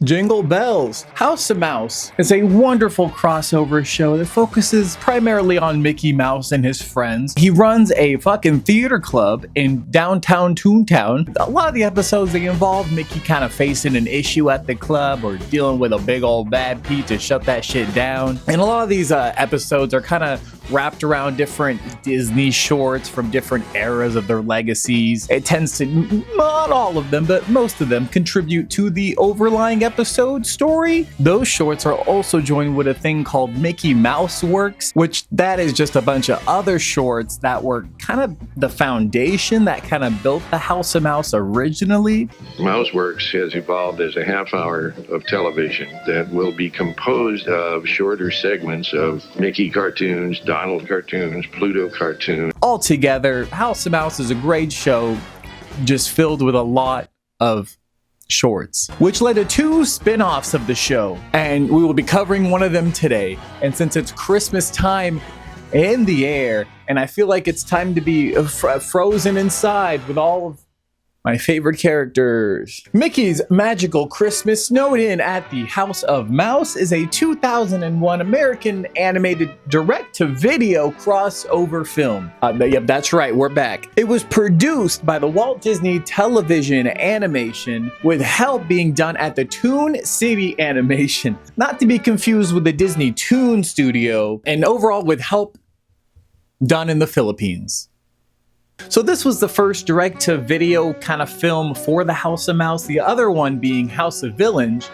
Jingle Bells. House of Mouse is a wonderful crossover show that focuses primarily on Mickey Mouse and his friends. He runs a fucking theater club in downtown Toontown. A lot of the episodes, they involve Mickey kind of facing an issue at the club or dealing with a big old bad Pete to shut that shit down. And a lot of these episodes are kind of wrapped around different Disney shorts from different eras of their legacies. It tends to, not all of them, but most of them contribute to the overlying episode story. Those shorts are also joined with a thing called Mickey Mouse Works, which that is just a bunch of other shorts that were kind of the foundation that kind of built the House of Mouse originally. Mouse Works has evolved as a half hour of television that will be composed of shorter segments of Mickey cartoons, Donald cartoons, Pluto cartoons. Altogether, House of Mouse is a great show, just filled with a lot of shorts, which led to 2 spin-offs of the show, and we will be covering one of them today. And since it's Christmas time in the air, and I feel like it's time to be frozen inside with all of my favorite characters. Mickey's Magical Christmas Snowed In at the House of Mouse is a 2001 American animated direct-to-video crossover film. Yep, that's right, we're back. It was produced by the Walt Disney Television Animation with help being done at the Toon City Animation, not to be confused with the Disney Toon Studio, and overall with help done in the Philippines. So this was the first direct-to-video kind of film for the House of Mouse, the other one being House of Villains,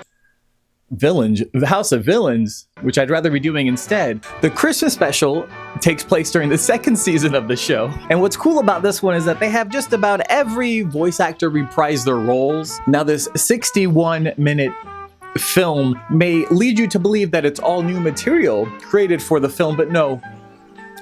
the House of Villains, which I'd rather be doing instead. The Christmas special takes place during the 2nd season of the show. And what's cool about this one is that they have just about every voice actor reprise their roles. Now this 61-minute film may lead you to believe that it's all new material created for the film, but no.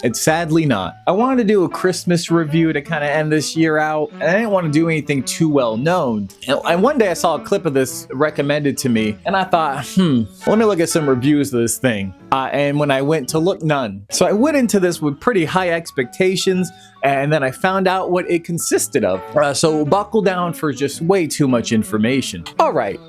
It's sadly not. I wanted to do a Christmas review to kind of end this year out, and I didn't want to do anything too well known. And one day I saw a clip of this recommended to me, and I thought, let me look at some reviews of this thing. And when I went to look, none. So I went into this with pretty high expectations, and then I found out what it consisted of. So buckle down for just way too much information. All right.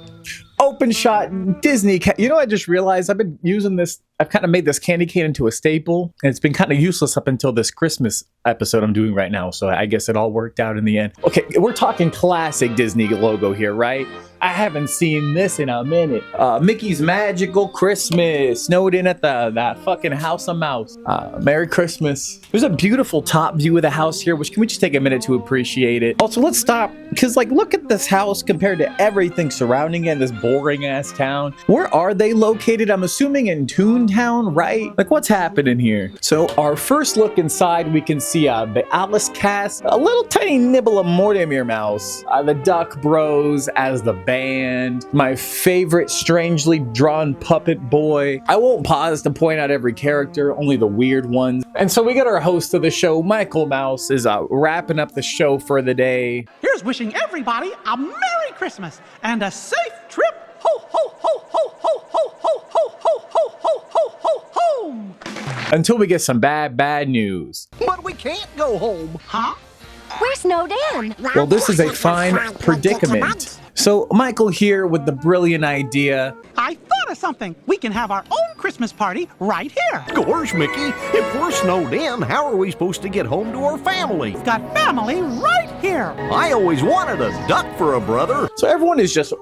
Open shot Disney. You know, I just realized I've been using this. I've kind of made this candy cane into a staple, and it's been kind of useless up until this Christmas episode I'm doing right now. So I guess it all worked out in the end. Okay, we're talking classic Disney logo here, right? I haven't seen this in a minute. Mickey's Magical Christmas, snowed in at that fucking House of Mouse. Merry Christmas. There's a beautiful top view of the house here, which can we just take a minute to appreciate it? Also, let's stop, because like, look at this house compared to everything surrounding it in this boring ass town. Where are they located? I'm assuming in Toontown, right? Like, what's happening here? So our first look inside, we can see the Alice cast, a little tiny nibble of Mortimer Mouse, the Duck Bros as the band, my favorite strangely drawn puppet boy. I won't pause to point out every character, only the weird ones. And so we got our host of the show, Michael Mouse, is wrapping up the show for the day. Here's wishing everybody a Merry Christmas and a safe trip. Ho, ho, ho, ho, ho, ho, ho, ho, ho, ho, ho, ho, ho, home. Until we get some bad news. But we can't go home. Huh? We're snowed in. Well, this is a fine predicament. So Michael here with the brilliant idea. I thought of something. We can have our own Christmas party right here. Gosh, Mickey, if we're snowed in, how are we supposed to get home to our family? We've got family right here. I always wanted a duck for a brother. So everyone is just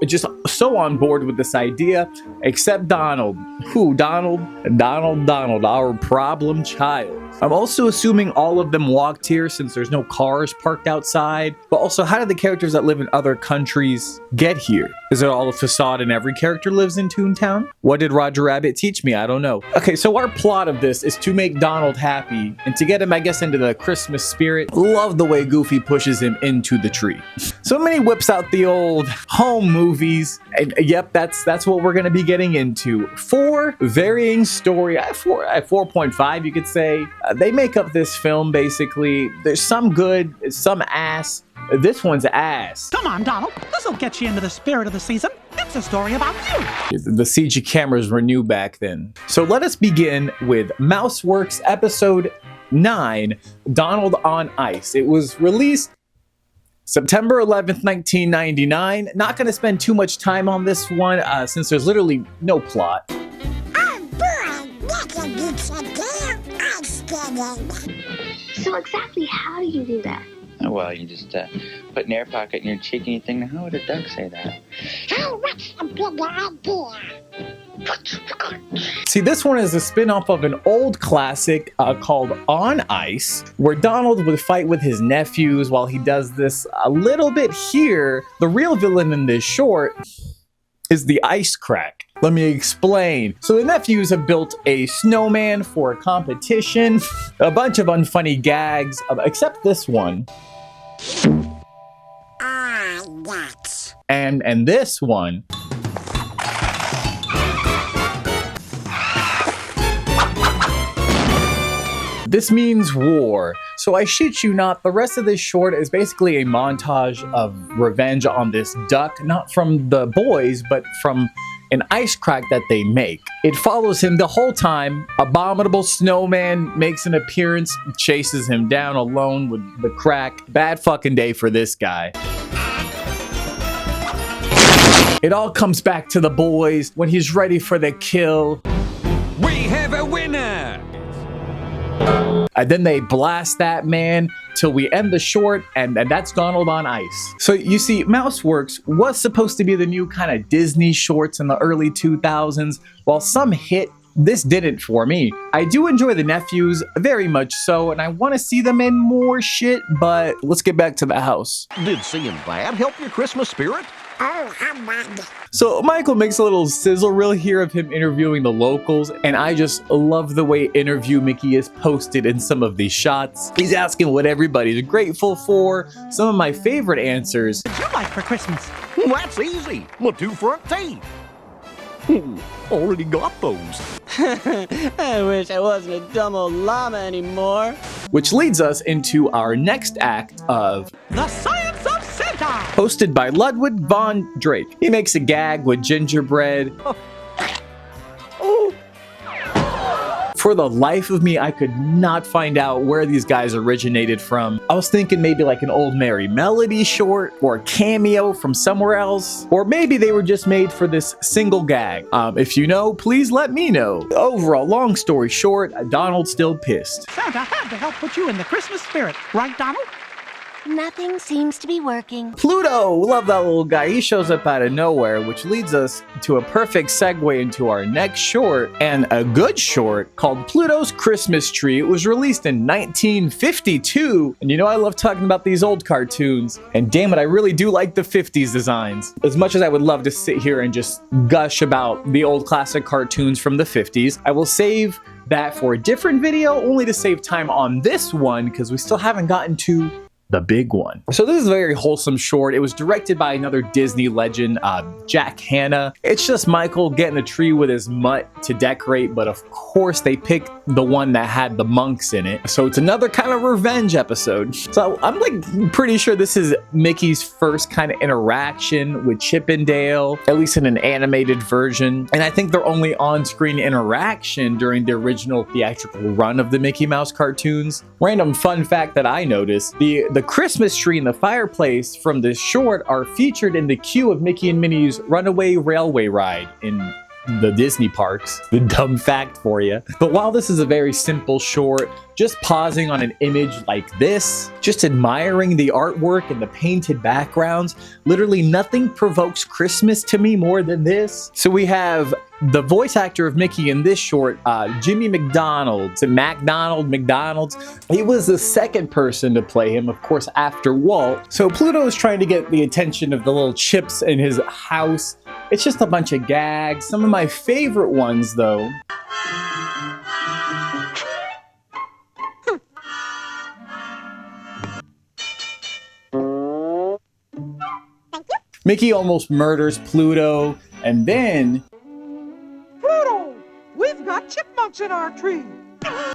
so on board with this idea, except Donald. Who, Donald? Donald, our problem child. I'm also assuming all of them walked here since there's no cars parked outside. But also, how did the characters that live in other countries get here? Is it all a facade and every character lives in Toontown? What did Roger Rabbit teach me? I don't know. Okay, so our plot of this is to make Donald happy and to get him, I guess, into the Christmas spirit. Love the way Goofy pushes him into the tree. So Minnie whips out the old home movies. And yep, that's what we're going to be getting into. 4 varying story. 4.5, you could say. They make up this film, basically. There's some good, some ass. This one's ass. Come on, Donald. This'll get you into the spirit of the season. It's a story about you. The CG cameras were new back then. So let us begin with Mouseworks episode 9, Donald on Ice. It was released September 11th, 1999. Not going to spend too much time on this one since there's literally no plot. Oh boy, that's a good idea. I'm scared. So exactly how do you do that? Well, you just put an air pocket in your cheek and you think, now how would a duck say that? Oh, what's a big idea? See, this one is a spin-off of an old classic called On Ice, where Donald would fight with his nephews while he does this a little bit here. The real villain in this short is the ice crack. Let me explain. So the nephews have built a snowman for a competition, a bunch of unfunny gags, except this one. That's. And this one. This means war. So I shit you not, the rest of this short is basically a montage of revenge on this duck, not from the boys, but from an ice crack that they make. It follows him the whole time. Abominable snowman makes an appearance, chases him down alone with the crack. Bad fucking day for this guy. It all comes back to the boys when he's ready for the kill. We have a winner! And then they blast that man till we end the short, and that's Donald on Ice. So you see, Mouseworks was supposed to be the new kind of Disney shorts in the early 2000s. While some hit, this didn't for me. I do enjoy the nephews, very much so, and I want to see them in more shit, but let's get back to the house. Did seeing that help your Christmas spirit? Oh, humbug. So Michael makes a little sizzle reel here of him interviewing the locals, and I just love the way Interview Mickey is posted in some of these shots. He's asking what everybody's grateful for, some of my favorite answers. What would you like for Christmas? That's easy. My 2 front teeth. Already got those. I wish I wasn't a dumb old llama anymore. Which leads us into our next act of The Science of Santa! hosted by Ludwig von Drake. He makes a gag with gingerbread. For the life of me, I could not find out where these guys originated from. I was thinking maybe like an Old Merry Melody short or a cameo from somewhere else. Or maybe they were just made for this single gag. If you know, please let me know. Overall, long story short, Donald's still pissed. Santa had to help put you in the Christmas spirit, right, Donald? Nothing seems to be working. Pluto! Love that little guy. He shows up out of nowhere, which leads us to a perfect segue into our next short, and a good short called Pluto's Christmas Tree. It was released in 1952, and you know I love talking about these old cartoons, and damn it, I really do like the 50s designs. As much as I would love to sit here and just gush about the old classic cartoons from the 50s, I will save that for a different video, only to save time on this one, because we still haven't gotten to the big one. So this is a very wholesome short. It was directed by another Disney legend, Jack Hanna. It's just Michael getting a tree with his mutt to decorate, but of course they picked the one that had the monks in it. So it's another kind of revenge episode. So I'm like pretty sure this is Mickey's first kind of interaction with Chip and Dale, at least in an animated version. And I think their only on-screen interaction during the original theatrical run of the Mickey Mouse cartoons. Random fun fact that I noticed, the Christmas tree and the fireplace from this short are featured in the queue of Mickey and Minnie's Runaway Railway ride in the Disney parks. The dumb fact for you. But while this is a very simple short, just pausing on an image like this, just admiring the artwork and the painted backgrounds, literally nothing provokes Christmas to me more than this. So we have the voice actor of Mickey in this short, Jimmy McDonald. So McDonald's. He was the second person to play him, of course, after Walt. So Pluto is trying to get the attention of the little chips in his house. It's just a bunch of gags. Some of my favorite ones, though. Mickey almost murders Pluto, and then... Pluto, we've got chipmunks in our tree.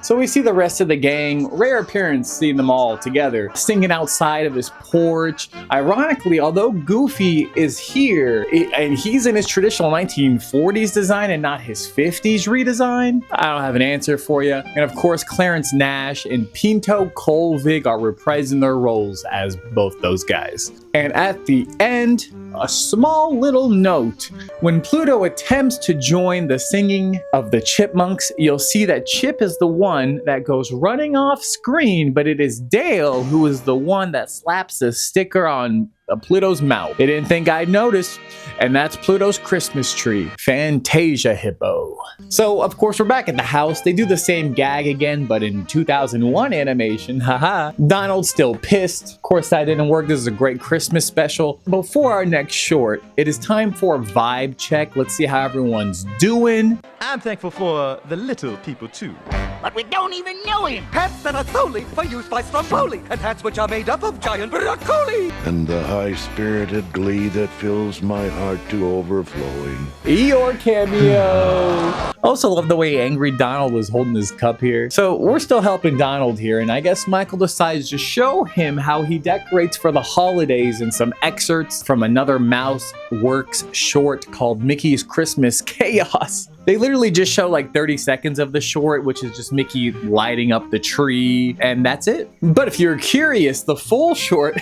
So we see the rest of the gang, rare appearance seeing them all together, singing outside of his porch. Ironically, although Goofy is here, and he's in his traditional 1940s design and not his 50s redesign, I don't have an answer for you. And of course, Clarence Nash and Pinto Colvig are reprising their roles as both those guys. And at the end, a small little note. When Pluto attempts to join the singing of the chipmunks, you'll see that Chip is the one that goes running off screen, but it is Dale who is the one that slaps the sticker on Pluto's mouth. They didn't think I'd notice, and that's Pluto's Christmas tree, Fantasia Hippo. So of course we're back at the house. They do the same gag again, but in 2001 animation, haha. Donald's still pissed. Of course that didn't work. This is a great Christmas special. Before our next short, it is time for a vibe check. Let's see how everyone's doing. I'm thankful for the little people too. But we don't even know him. Hats that are solely for use by Stromboli, and hats which are made up of giant broccoli. And the high-spirited glee that fills my heart to overflowing. Eeyore cameo. Also love the way angry Donald was holding his cup here. So we're still helping Donald here, and I guess Michael decides to show him how he decorates for the holidays in some excerpts from another Mouse Works short called Mickey's Christmas Chaos. They literally just show like 30 seconds of the short, which is just Mickey lighting up the tree, and that's it. But if you're curious, the full short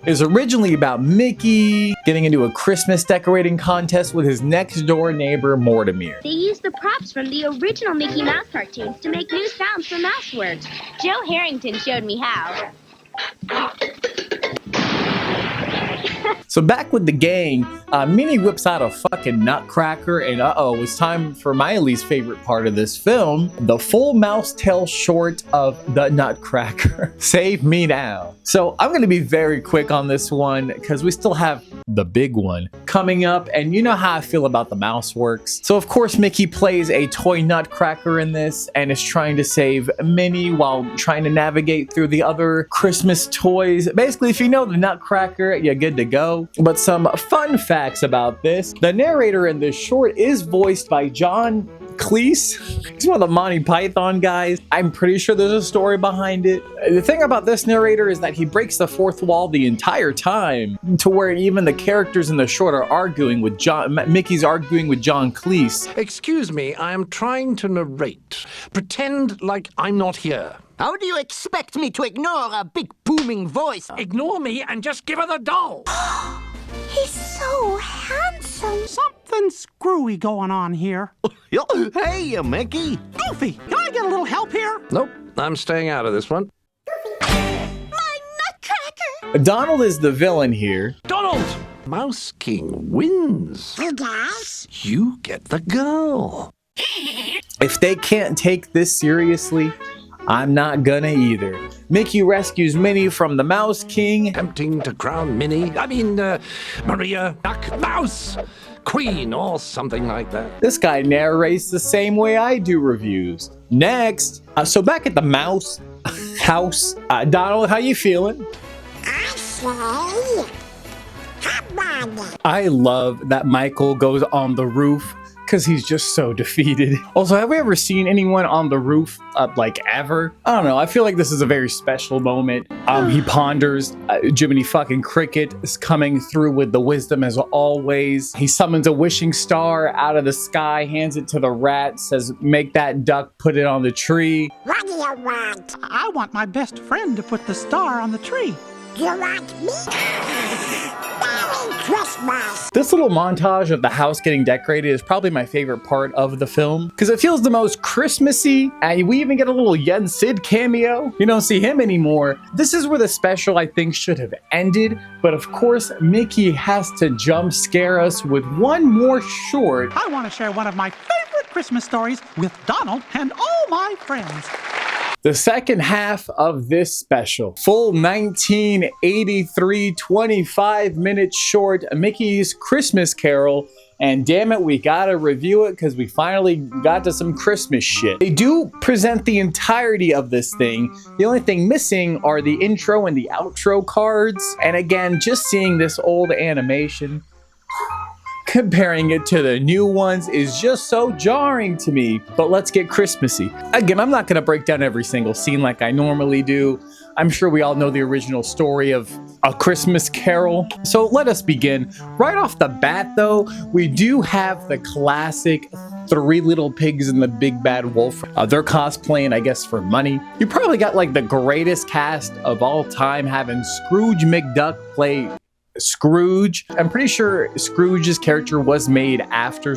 is originally about Mickey getting into a Christmas decorating contest with his next door neighbor, Mortimer. They used the props from the original Mickey Mouse cartoons to make new sounds for Mouseworks. Joe Harrington showed me how. So back with the gang, Minnie whips out a fucking nutcracker, and it's time for my least favorite part of this film, the full mouse tail short of the nutcracker. Save me now. So I'm gonna be very quick on this one because we still have the big one coming up, and you know how I feel about the Mouse Works. So of course Mickey plays a toy nutcracker in this and is trying to save Minnie while trying to navigate through the other Christmas toys. Basically, if you know the nutcracker, you're good to go. But some fun facts about this. The narrator in this short is voiced by John Cleese. He's one of the Monty Python guys. I'm pretty sure there's a story behind it. The thing about this narrator is that he breaks the fourth wall the entire time, to where even the characters in the short are arguing with Mickey's arguing with John Cleese. Excuse me, I am trying to narrate. Pretend like I'm not here. How do you expect me to ignore a big booming voice? Ignore me and just give her the doll. He's so handsome. Something screwy going on here. Hey, Mickey. Goofy, can I get a little help here? Nope, I'm staying out of this one. My nutcracker. Donald is the villain here. Donald! Mouse King wins. He does? You get the girl. If they can't take this seriously, I'm not gonna either. Mickey rescues Minnie from the Mouse King. Attempting to crown Maria Duck Mouse Queen or something like that. This guy narrates the same way I do reviews. Next, so back at the Mouse house, Donald, how you feeling? I say, come on. I love that Michael goes on the roof because he's just so defeated. Also, have we ever seen anyone on the roof like ever? I don't know. I feel like this is a very special moment. He ponders. Jiminy fucking Cricket is coming through with the wisdom as always. He summons a wishing star out of the sky, hands it to the rat, says, make that duck put it on the tree. What do you want? I want my best friend to put the star on the tree. You want me? Merry Christmas. This little montage of the house getting decorated is probably my favorite part of the film because it feels the most Christmassy, and we even get a little Yen Sid cameo. You don't see him anymore. This is where the special, I think, should have ended, but of course Mickey has to jump scare us with one more short. I want to share one of my favorite Christmas stories with Donald and all my friends. The second half of this special, full 1983 25-minute short, Mickey's Christmas Carol, and damn it, we gotta review it because we finally got to some Christmas shit. They do present the entirety of this thing. The only thing missing are the intro and the outro cards, and again, just seeing this old animation, comparing it to the new ones is just so jarring to me. But let's get Christmassy. Again, I'm not going to break down every single scene like I normally do. I'm sure we all know the original story of A Christmas Carol. So let us begin. Right off the bat though, we do have the classic Three Little Pigs and the Big Bad Wolf. They're cosplaying, I guess, for money. You probably got like the greatest cast of all time, having Scrooge McDuck play Scrooge. I'm pretty sure Scrooge's character was made after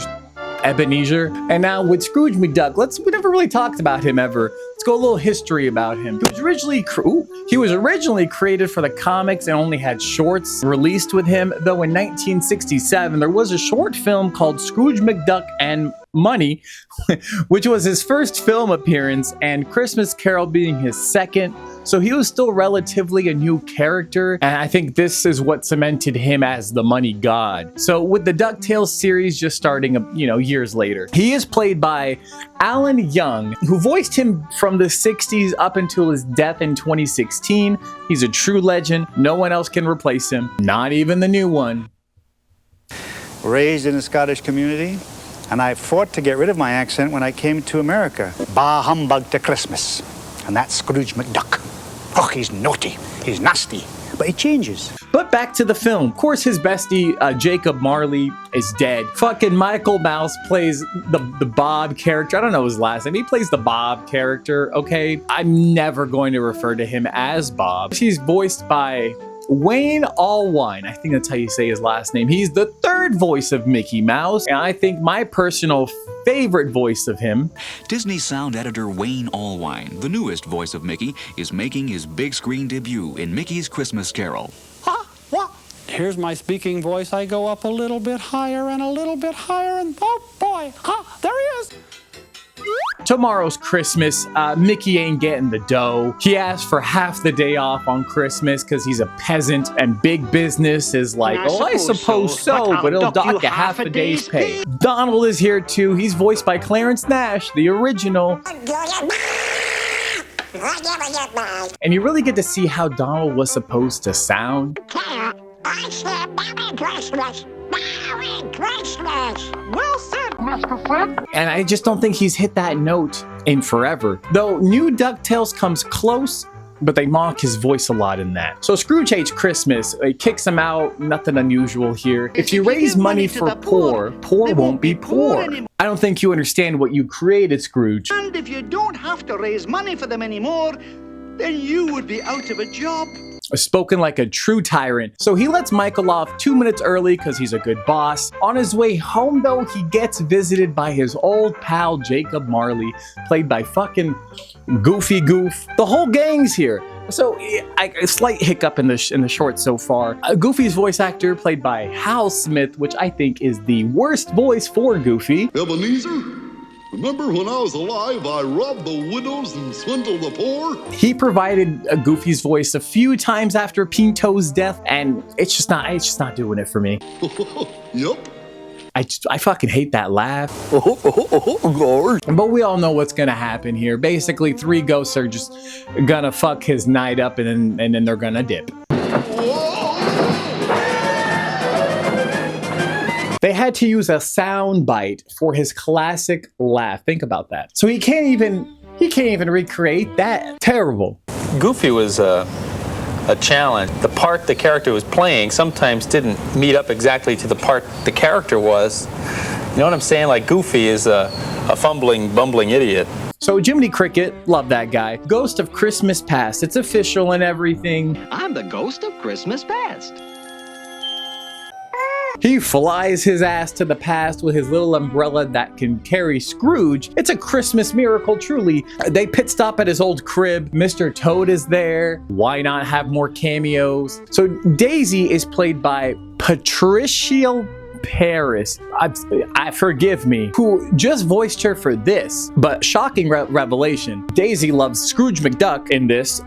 Ebenezer. And now with Scrooge McDuck, we never really talked about him ever. Let's go a little history about him. He was originally created for the comics and only had shorts released with him, though in 1967 there was a short film called Scrooge McDuck and Money, which was his first film appearance, and Christmas Carol being his second. So he was still relatively a new character, and I think this is what cemented him as the money god. So with the DuckTales series just starting, years later, he is played by Alan Young, who voiced him from the 60s up until his death in 2016. He's a true legend. No one else can replace him, not even the new one. Raised in a Scottish community, and I fought to get rid of my accent when I came to America. Bah humbug to Christmas. And that's Scrooge McDuck. Oh, he's naughty, he's nasty, but he changes. But back to the film. Of course, his bestie, Jacob Marley, is dead. Fucking Michael Mouse plays the Bob character. I don't know his last name. He plays the Bob character, okay? I'm never going to refer to him as Bob. He's voiced by Wayne Allwine. I think that's how you say his last name. He's the third voice of Mickey Mouse, and I think my personal favorite voice of him. Disney sound editor Wayne Allwine, the newest voice of Mickey, is making his big screen debut in Mickey's Christmas Carol. What? Here's my speaking voice. I go up a little bit higher and a little bit higher, and oh boy, there he is. Tomorrow's Christmas. Mickey ain't getting the dough. He asked for half the day off on Christmas because he's a peasant, and big business is like, I suppose so, but it'll dock you half a day's pay. Donald is here too. He's voiced by Clarence Nash, the original. And you really get to see how Donald was supposed to sound. I said Merry Christmas. Merry Christmas. Well said, Mr. Flip. And I just don't think he's hit that note in forever. Though new DuckTales comes close, but they mock his voice a lot in that. So Scrooge hates Christmas. It kicks him out. Nothing unusual here. If you raise money for poor, poor won't be poor. I don't think you understand what you created, Scrooge. And if you don't have to raise money for them anymore, then you would be out of a job. Spoken like a true tyrant. So he lets Michael off 2 minutes early because he's a good boss. On his way home though, he gets visited by his old pal Jacob Marley, played by fucking Goofy Goof. The whole gang's here. So a slight hiccup in the short so far. Goofy's voice actor played by Hal Smith, which I think is the worst voice for Goofy. Ebenezer? Remember when I was alive, I robbed the widows and swindled the poor? He provided a Goofy's voice a few times after Pinto's death, and it's just not doing it for me. Yep. I fucking hate that laugh. But we all know what's gonna happen here. Basically, three ghosts are just gonna fuck his night up, and then they're gonna dip. They had to use a sound bite for his classic laugh. Think about that. So he can't even recreate that. Terrible. Goofy was a challenge. The part the character was playing sometimes didn't meet up exactly to the part the character was. You know what I'm saying? Like Goofy is a fumbling, bumbling idiot. So Jiminy Cricket, love that guy. Ghost of Christmas Past. It's official and everything. I'm the ghost of Christmas Past. He flies his ass to the past with his little umbrella that can carry Scrooge. It's a Christmas miracle, truly. They pit stop at his old crib. Mr. Toad is there. Why not have more cameos? So Daisy is played by Patricia Paris. I forgive me, who just voiced her for this. But shocking revelation. Daisy loves Scrooge McDuck in this.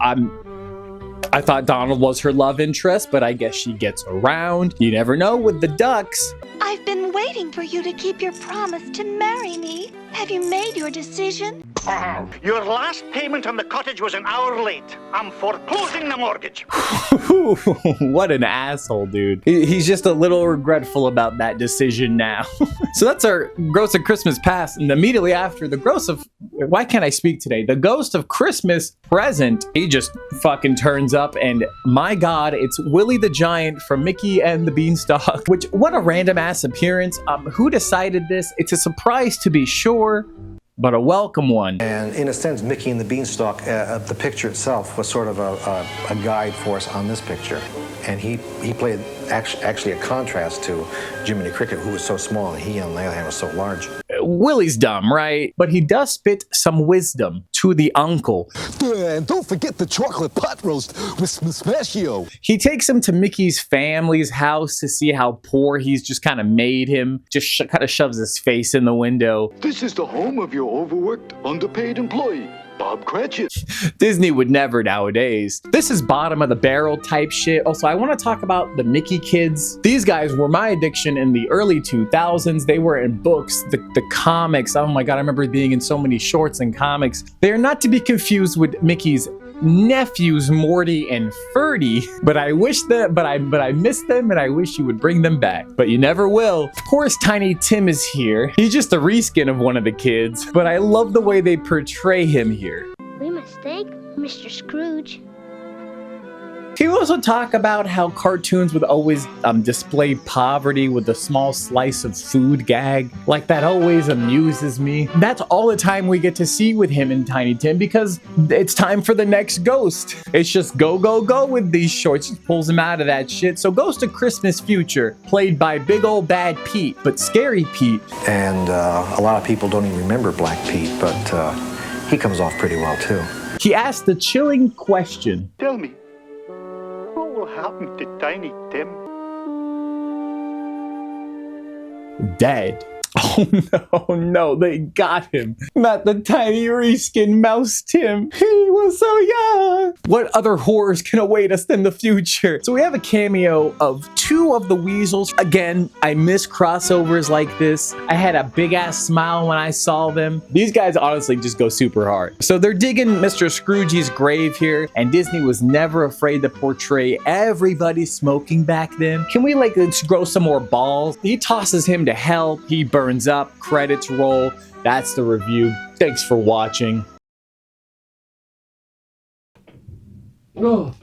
I thought Donald was her love interest, but I guess she gets around. You never know with the ducks. I've been waiting for you to keep your promise to marry me. Have you made your decision? Your last payment on the cottage was an hour late. I'm foreclosing the mortgage. What an asshole, dude. He's just a little regretful about that decision now. So that's our Gross of Christmas Past, and immediately after, the Gross of... Why can't I speak today? The Ghost of Christmas Present. He just fucking turns up, and my god, it's Willie the Giant from Mickey and the Beanstalk. Which, what a random ass appearance. Who decided this? It's a surprise to be sure, but a welcome one. And in a sense, Mickey and the Beanstalk, the picture itself was sort of a guide for us on this picture. And he played actually a contrast to Jiminy Cricket, who was so small, and he, on the other hand, was so large. Willie's dumb, right? But he does spit some wisdom to the uncle. And don't forget the chocolate pot roast with some pistachio. He takes him to Mickey's family's house to see how poor he's just kind of made him. Just kind of shoves his face in the window. This is the home of your overworked, underpaid employee, Bob Cratchit. Disney would never nowadays. This is bottom of the barrel type shit. Also, I want to talk about the Mickey kids. These guys were my addiction in the early 2000s. They were in books, the comics. Oh my god, I remember being in so many shorts and comics. They are not to be confused with Mickey's nephews Morty and Ferdy, but I wish that, but I miss them, and I wish you would bring them back, but you never will. Of course, Tiny Tim is here. He's just a reskin of one of the kids, but I love the way they portray him here. We must thank Mr. Scrooge. Can we also talk about how cartoons would always display poverty with a small slice of food gag? Like, that always amuses me. That's all the time we get to see with him and Tiny Tim, because it's time for the next Ghost. It's just go, go, go with these shorts. Just pulls him out of that shit. So Ghost of Christmas Future, played by big old bad Pete, but scary Pete. And a lot of people don't even remember Black Pete, but he comes off pretty well too. He asked the chilling question. Tell me, what will happen to Tiny Tim? Dead. Oh no, they got him. Not the tiny reskin Mouse Tim. He was so young. What other horrors can await us in the future? So we have a cameo of two of the Weasels. Again, I miss crossovers like this. I had a big ass smile when I saw them. These guys honestly just go super hard. So they're digging Mr. Scrooge's grave here, and Disney was never afraid to portray everybody smoking back then. Can we let's grow some more balls? He tosses him to hell. He burns up, credits roll. That's the review. Thanks for watching. Oh,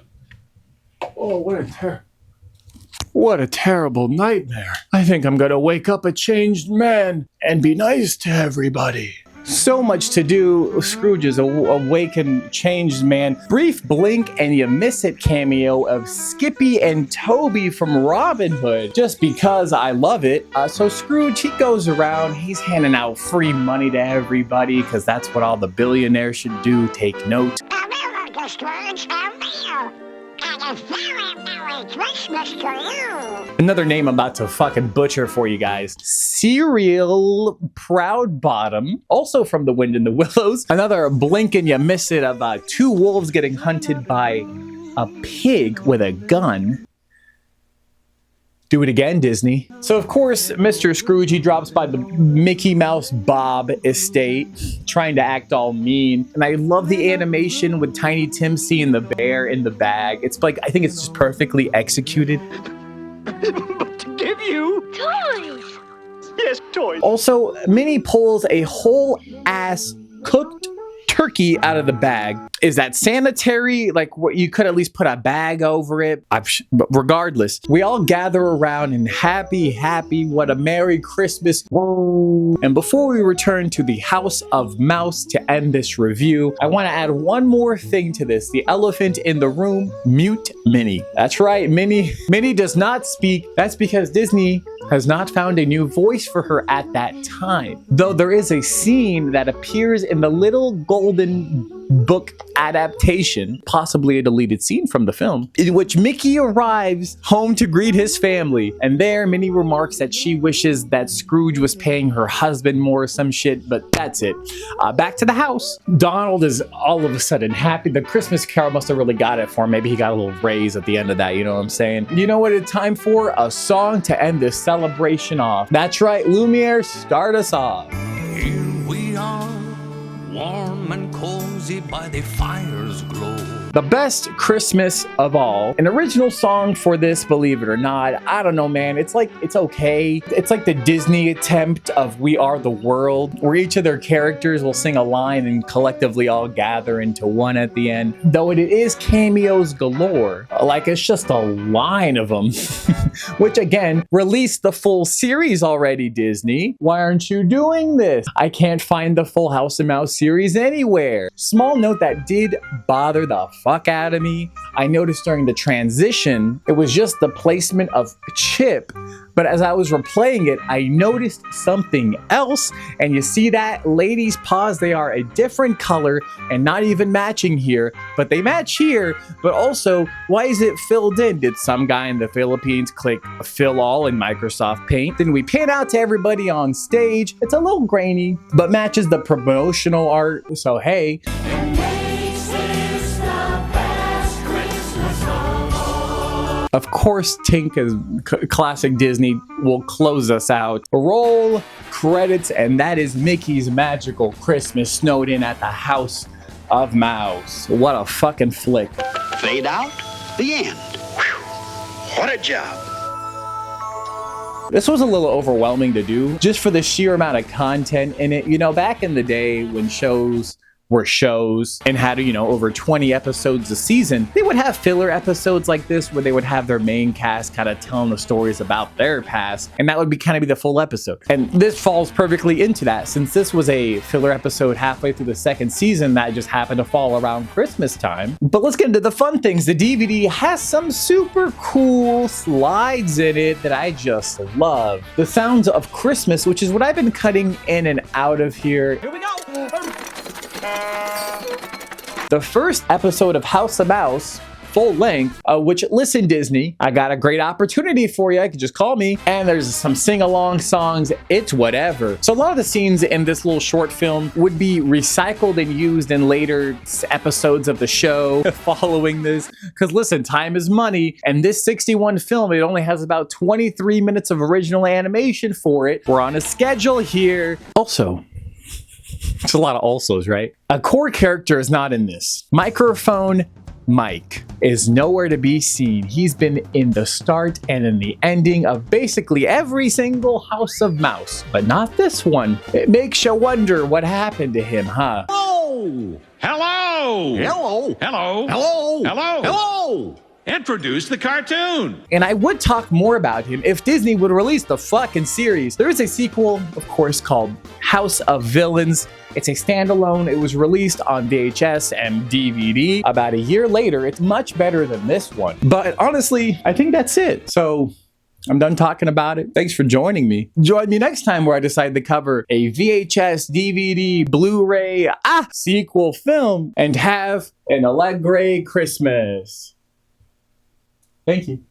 what a terrible nightmare. I think I'm gonna wake up a changed man and be nice to everybody. So much to do. Scrooge is a awakened, changed man. Brief blink and you miss it cameo of Skippy and Toby from Robin Hood, just because I love it. So Scrooge, he goes around, he's handing out free money to everybody, because that's what all the billionaires should do. Take note. Scrooge, and a very Merry Christmas to you. Another name I'm about to fucking butcher for you guys. Cereal Proud Bottom, also from The Wind in the Willows. Another blink and you miss it of two wolves getting hunted by a pig with a gun. Do it again, Disney. So of course, Mr. Scrooge, he drops by the Mickey Mouse Bob estate, trying to act all mean. And I love the animation with Tiny Tim seeing the bear in the bag. It's like, I think it's just perfectly executed. But to give you Toys! Yes, toys. Also, Minnie pulls a whole ass cooked turkey out of the bag. Is that sanitary? Like, what, you could at least put a bag over it. But regardless, we all gather around and happy, what a Merry Christmas. And before we return to the House of Mouse to end this review, I want to add one more thing to this. The elephant in the room, mute Minnie. That's right, Minnie does not speak. That's because Disney has not found a new voice for her at that time. Though there is a scene that appears in the Little Golden Book adaptation, possibly a deleted scene from the film, in which Mickey arrives home to greet his family, and there Minnie remarks that she wishes that Scrooge was paying her husband more or some shit, but that's it. Back to the house. Donald is all of a sudden happy. The Christmas Carol must have really got it for him. Maybe he got a little raise at the end of that, you know what I'm saying? You know what it's time for? A song to end this celebration off. That's right, Lumiere, start us off. Here we are, warm cozy by the fire's glow. The best Christmas of all. An original song for this, believe it or not. I don't know, man. It's like, it's okay. It's like the Disney attempt of We Are the World, where each of their characters will sing a line and collectively all gather into one at the end. Though it is cameos galore. Like, it's just a line of them. Which, again, released the full series already, Disney. Why aren't you doing this? I can't find the full House of Mouse series anywhere. Small note that did bother the fuck out of me. I noticed during the transition, it was just the placement of Chip, but as I was replaying it, I noticed something else, and you see that? Ladies' paws, they are a different color and not even matching here, but they match here, but also, why is it filled in? Did some guy in the Philippines click fill all in Microsoft Paint? Then we pan out to everybody on stage. It's a little grainy, but matches the promotional art, so hey. Of course, Tink, as classic Disney, will close us out. Roll credits, and that is Mickey's Magical Christmas snowed in at the House of Mouse. What a fucking flick. Fade out, the end. Whew. What a job. This was a little overwhelming to do, just for the sheer amount of content in it. You know, back in the day when shows were shows and had, you know, over 20 episodes a season, they would have filler episodes like this where they would have their main cast kind of telling the stories about their past, and that would be kind of be the full episode. And this falls perfectly into that, since this was a filler episode halfway through the second season that just happened to fall around Christmas time. But let's get into the fun things. The DVD has some super cool slides in it that I just love. The Sounds of Christmas, which is what I've been cutting in and out of here. Here we go! The first episode of House of Mouse, full length, which, listen, Disney, I got a great opportunity for you. You can just call me. And there's some sing-along songs. It's whatever. So a lot of the scenes in this little short film would be recycled and used in later episodes of the show following this. Because listen, time is money. And this 61 film, it only has about 23 minutes of original animation for it. We're on a schedule here. Also, it's a lot of alsos, right? A core character is not in this. Microphone Mike is nowhere to be seen. He's been in the start and in the ending of basically every single House of Mouse, but not this one. It makes you wonder what happened to him, huh? Hello! Hello! Hello! Hello! Hello! Hello! Hello! Introduce the cartoon! And I would talk more about him if Disney would release the fucking series. There is a sequel, of course, called House of Villains. It's a standalone. It was released on VHS and DVD about a year later. It's much better than this one. But honestly, I think that's it. So I'm done talking about it. Thanks for joining me. Join me next time where I decide to cover a VHS, DVD, Blu-ray, sequel film and have an Allegre Christmas. Thank you.